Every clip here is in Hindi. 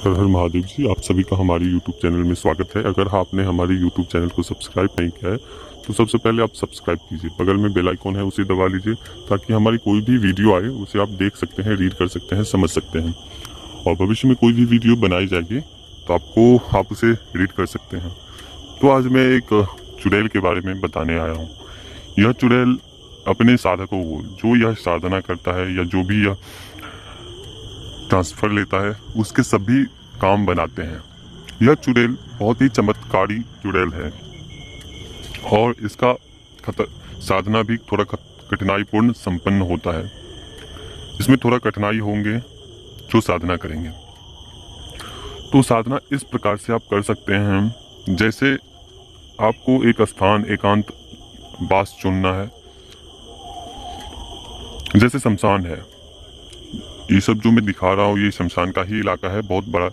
हर हर महादेव जी, आप सभी का हमारे YouTube चैनल में स्वागत है। अगर आपने हमारे YouTube चैनल को सब्सक्राइब नहीं किया है तो सबसे पहले आप सब्सक्राइब कीजिए, बगल में बेल आइकॉन है उसे दबा लीजिए ताकि हमारी कोई भी वीडियो आए उसे आप देख सकते हैं, रीड कर सकते हैं, समझ सकते हैं। और भविष्य में कोई भी वीडियो बनाई जाएगी तो आप उसे रीड कर सकते हैं। तो आज मैं एक चुड़ैल के बारे में बताने आया हूँ। यह चुड़ैल अपने साधकों को, जो यह साधना करता है या जो भी यह ट्रांसफर लेता है, उसके सभी काम बनाते हैं। यह चुड़ैल बहुत ही चमत्कारी चुड़ैल है और इसका साधना भी थोड़ा कठिनाईपूर्ण संपन्न होता है। इसमें थोड़ा कठिनाई होंगे जो साधना करेंगे। तो साधना इस प्रकार से आप कर सकते हैं, जैसे आपको एक स्थान, एकांत वास चुनना है। जैसे शमशान है, ये सब जो मैं दिखा रहा हूँ ये शमशान का ही इलाका है, बहुत बड़ा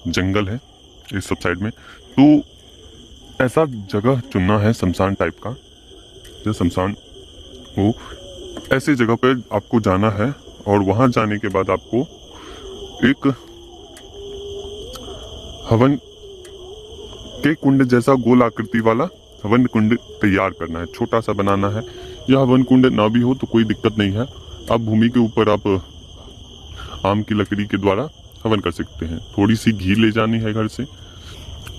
जंगल है इस सब साइड में। तो ऐसा जगह चुनना है शमशान टाइप का, जो शमशान हो, ऐसी जगह पे आपको जाना है। और वहां जाने के बाद आपको एक हवन के कुंड जैसा गोल आकृति वाला हवन कुंड तैयार करना है, छोटा सा बनाना है। यह हवन कुंड ना भी हो तो कोई दिक्कत नहीं है, आप भूमि के ऊपर आप आम की लकड़ी के द्वारा हवन कर सकते हैं। थोड़ी सी घी ले जानी है घर से,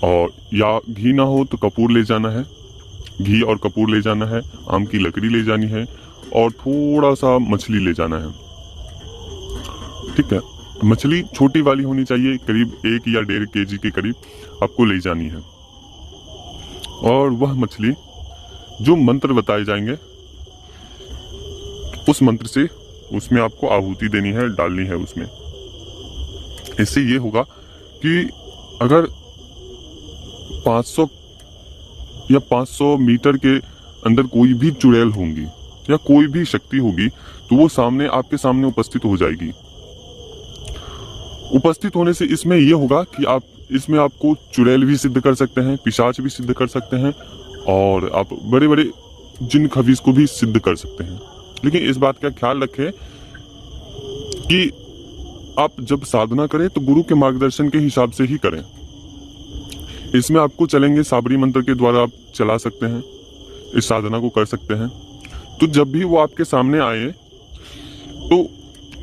और या घी ना हो तो कपूर ले जाना है, घी और कपूर ले जाना है, आम की लकड़ी ले जानी है और थोड़ा सा मछली ले जाना है। ठीक है, मछली छोटी वाली होनी चाहिए, करीब 1 या 1.5 kg के करीब आपको ले जानी है। और वह मछली जो मंत्र बताए जाएंगे उस मंत्र से उसमें आपको आहुति देनी है, डालनी है उसमें। इससे ये होगा कि अगर 500 या 500 मीटर के अंदर कोई भी चुड़ैल होंगी या कोई भी शक्ति होगी तो वो सामने आपके सामने उपस्थित हो जाएगी। उपस्थित होने से इसमें यह होगा कि आप इसमें आपको चुड़ैल भी सिद्ध कर सकते हैं, पिशाच भी सिद्ध कर सकते हैं और आप बड़े बड़े जिन खबीस को भी सिद्ध कर सकते हैं। लेकिन इस बात का ख्याल रखें कि आप जब साधना करें तो गुरु के मार्गदर्शन के हिसाब से ही करें। इसमें आपको चलेंगे साबरी मंत्र के द्वारा आप चला सकते हैं, इस साधना को कर सकते हैं। तो जब भी वो आपके सामने आए तो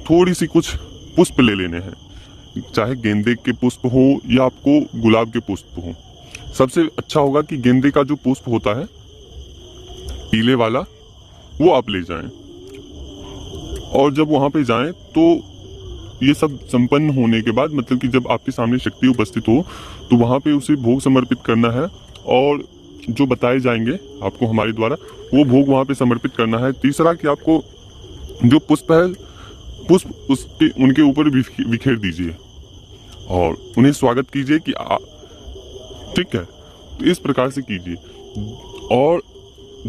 थोड़ी सी कुछ पुष्प ले लेने हैं, चाहे गेंदे के पुष्प हो या आपको गुलाब के पुष्प हो। सबसे अच्छा होगा कि गेंदे का जो पुष्प होता है पीले वाला, वो आप ले जाएं। और जब वहां पे जाएं तो ये सब संपन्न होने के बाद, मतलब कि जब आपके सामने शक्ति उपस्थित हो तो वहां पे उसे भोग समर्पित करना है और जो बताए जाएंगे आपको हमारे द्वारा वो भोग वहां पे समर्पित करना है। तीसरा कि आपको जो पुष्प है, पुष्प उसके उनके ऊपर बिखेर दीजिए और उन्हें स्वागत कीजिए कि ठीक है। तो इस प्रकार से कीजिए। और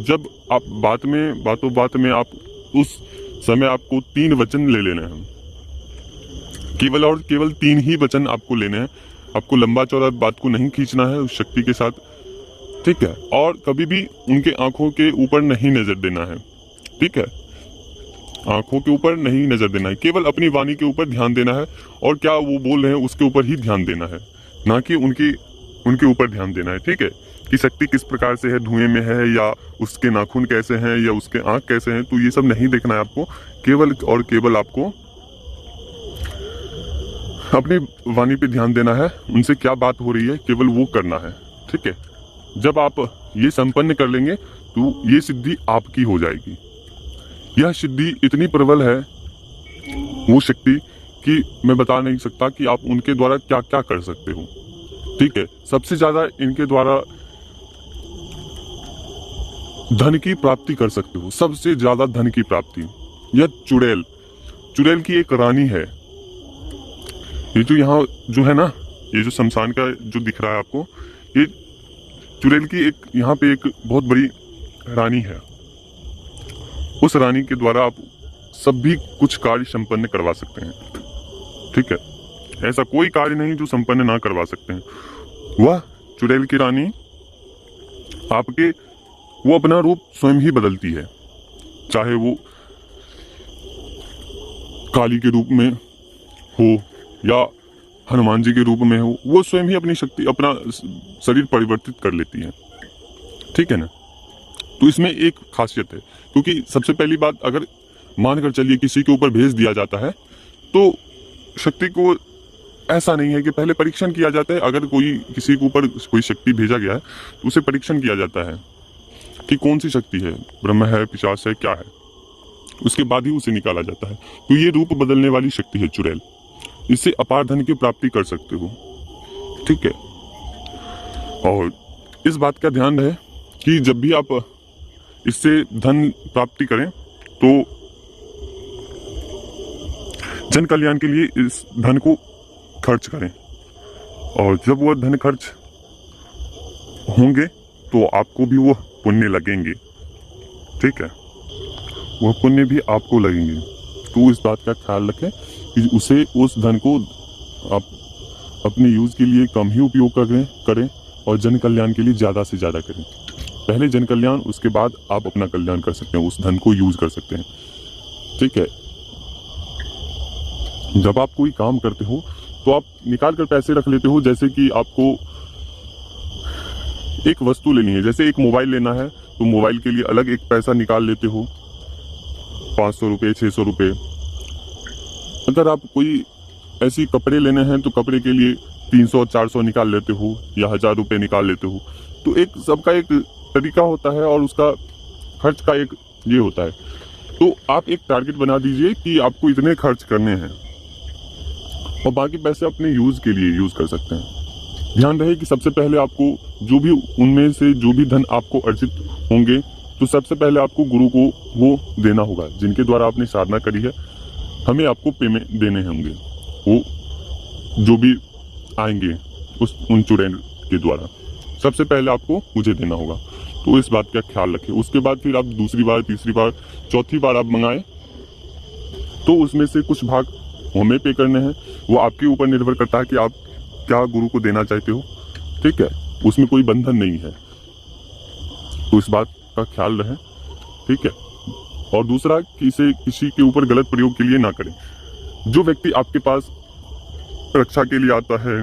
जब आप बातों बात में आप उस समय आपको 3 वचन ले लेने हैं, केवल 3 ही वचन आपको लेने हैं। आपको लंबा चौड़ा बात को नहीं खींचना है उस शक्ति के साथ, ठीक है। और कभी भी उनके आंखों के ऊपर नहीं नजर देना है, ठीक है। आंखों के ऊपर नहीं नजर देना है, केवल अपनी वाणी के ऊपर ध्यान देना है और क्या वो बोल रहे हैं उसके ऊपर ही ध्यान देना है, ना कि उनके ऊपर ध्यान देना है, ठीक है। कि शक्ति किस प्रकार से है, धुएं में है या उसके नाखून कैसे हैं या उसके आंख कैसे हैं, तो ये सब नहीं देखना है आपको। केवल और केवल आपको अपनी वाणी पे ध्यान देना है, उनसे क्या बात हो रही है केवल वो करना है, ठीक है। जब आप ये संपन्न कर लेंगे तो ये सिद्धि आपकी हो जाएगी। यह सिद्धि इतनी प्रबल है, वो शक्ति, कि मैं बता नहीं सकता कि आप उनके द्वारा क्या क्या कर सकते हो, ठीक है। सबसे ज्यादा इनके द्वारा धन की प्राप्ति कर सकते हो, सबसे ज्यादा धन की प्राप्ति। यह चुड़ैल की एक रानी है। ये जो यहाँ जो है ना, ये जो शमशान का जो दिख रहा है आपको, ये चुड़ैल की एक यहाँ पे एक बहुत बड़ी रानी है। उस रानी के द्वारा आप सभी कुछ कार्य संपन्न करवा सकते हैं, ठीक है। ऐसा कोई कार्य नहीं जो संपन्न ना करवा सकते हैं। वह चुड़ैल की रानी वो अपना रूप स्वयं ही बदलती है, चाहे वो काली के रूप में हो या हनुमान जी के रूप में हो, वो स्वयं ही अपनी शक्ति, अपना शरीर परिवर्तित कर लेती है। ठीक है ना। तो इसमें एक खासियत है, क्योंकि सबसे पहली बात, अगर मानकर चलिए किसी के ऊपर भेज दिया जाता है तो शक्ति को ऐसा नहीं है कि पहले परीक्षण किया जाता है। अगर कोई किसी के ऊपर कोई शक्ति भेजा गया है तो उसे परीक्षण किया जाता है कि कौन सी शक्ति है, ब्रह्म है, पिशाच है, क्या है, उसके बाद ही उसे निकाला जाता है। तो ये रूप बदलने वाली शक्ति है चुड़ैल। इससे अपार धन की प्राप्ति कर सकते हो। ठीक है। और इस बात का ध्यान रहे कि जब भी आप इससे धन प्राप्ति करें तो जन कल्याण के लिए इस धन को खर्च करें, और जब वह धन खर्च होंगे तो आपको भी वह पुण्य लगेंगे। ठीक है, वह पुण्य भी आपको लगेंगे। तो इस बात का ख्याल रखें कि उस धन को आप अपने यूज के लिए कम ही उपयोग करें और जन कल्याण के लिए ज्यादा से ज्यादा करें। पहले जन कल्याण, उसके बाद आप अपना कल्याण कर सकते हैं, उस धन को यूज कर सकते हैं। ठीक है। जब आप कोई काम करते हो तो आप निकाल कर पैसे रख लेते हो। जैसे कि आपको एक वस्तु लेनी है, जैसे एक मोबाइल लेना है तो मोबाइल के लिए अलग एक पैसा निकाल लेते हो, 500 रुपये, 600 रुपये। अगर आप कोई ऐसी कपड़े लेने हैं तो कपड़े के लिए 300, 400 निकाल लेते हो या 1000 रुपये निकाल लेते हो। तो एक सबका एक तरीका होता है और उसका खर्च का एक ये होता है। तो आप एक टारगेट बना दीजिए कि आपको इतने खर्च करने हैं और बाकी पैसे अपने यूज के लिए यूज कर सकते हैं। ध्यान रहे कि सबसे पहले आपको जो भी उनमें से जो भी धन आपको अर्जित होंगे तो सबसे पहले आपको गुरु को वो देना होगा, जिनके द्वारा आपने साधना करी है। हमें आपको पेमेंट देने होंगे, वो जो भी आएंगे उन चुड़ैल के द्वारा सबसे पहले आपको मुझे देना होगा। तो इस बात का ख्याल रखें। उसके बाद फिर आप दूसरी बार, तीसरी बार, चौथी बार आप मंगाएं तो उसमें से कुछ भाग हमें पे करने हैं। वो आपके ऊपर निर्भर करता है कि आप क्या गुरु को देना चाहते हो। ठीक है, उसमें कोई बंधन नहीं है। तो इस बात का ख्याल रहे। ठीक है। और दूसरा कि इसे किसी के ऊपर गलत प्रयोग के लिए ना करें। जो व्यक्ति आपके पास रक्षा के लिए आता है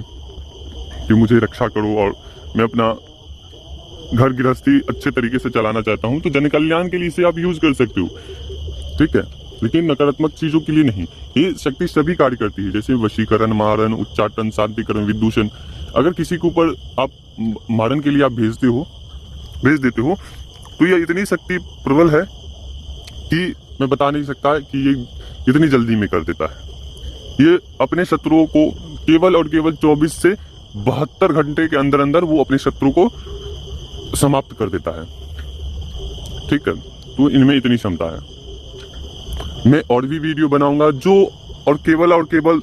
कि मुझे रक्षा करो और मैं अपना घर गृहस्थी अच्छे तरीके से चलाना चाहता हूं, तो जन कल्याण के लिए इसे आप यूज कर सकते हो। ठीक है, लेकिन नकारात्मक चीजों के लिए नहीं। ये शक्ति सभी कार्य करती है, जैसे वशीकरण, मारण, उच्चाटन, शांतिकरण, विदूषण। अगर किसी के ऊपर आप मारण के लिए आप भेज देते हो तो यह इतनी शक्ति प्रबल है कि मैं बता नहीं सकता कि ये इतनी जल्दी में कर देता है। ये अपने शत्रुओं को केवल और केवल 24 से 72 घंटे के अंदर अंदर वो अपने शत्रु को समाप्त कर देता है। ठीक है, तो इनमें इतनी क्षमता है। मैं और भी वीडियो बनाऊंगा जो और केवल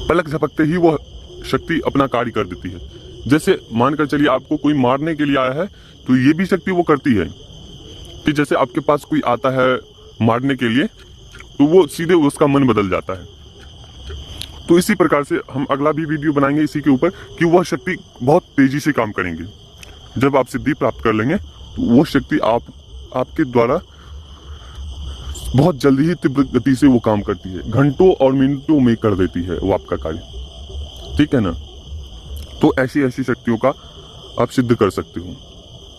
पलक झपकते ही वो शक्ति अपना कार्य कर देती है। जैसे मानकर चलिए आपको कोई मारने के लिए आया है तो ये भी शक्ति वो करती है कि जैसे आपके पास कोई आता है मारने के लिए तो वो सीधे उसका मन बदल जाता है। तो इसी प्रकार से हम अगला भी वीडियो बनाएंगे इसी के ऊपर कि वह शक्ति बहुत तेजी से काम करेंगे। जब आप सिद्धि प्राप्त कर लेंगे तो वो शक्ति आपके द्वारा बहुत जल्दी ही तीव्र गति से वो काम करती है, घंटों और मिनटों में कर देती है वो आपका कार्य। ठीक है ना। तो ऐसी शक्तियों का आप सिद्ध कर सकते हो,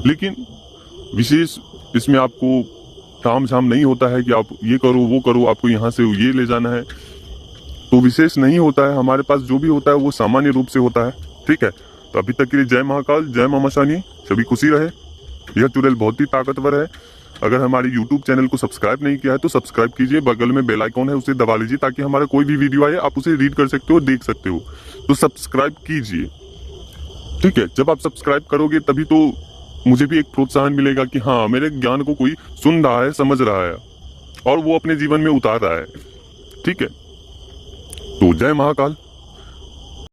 लेकिन विशेष इसमें आपको ताम झाम नहीं होता है कि आप ये करो वो करो, आपको यहाँ से ये ले जाना है, तो विशेष नहीं होता है। हमारे पास जो भी होता है वो सामान्य रूप से होता है। ठीक है, तो अभी तक के लिए जय महाकाल, जय मामा शानी, सभी खुशी रहे। यह चुड़ैल बहुत ही ताकतवर है। अगर हमारे YouTube चैनल को सब्सक्राइब नहीं किया है तो सब्सक्राइब कीजिए, बगल में बेल आइकॉन है उसे दबा लीजिए ताकि हमारा कोई भी वीडियो आए आप उसे रीड कर सकते हो, देख सकते हो। तो सब्सक्राइब कीजिए। ठीक है, जब आप सब्सक्राइब करोगे तभी तो मुझे भी एक प्रोत्साहन मिलेगा कि हाँ, मेरे ज्ञान को कोई सुन रहा है, समझ रहा है और वो अपने जीवन में उतार रहा है। ठीक है, तो जय महाकाल।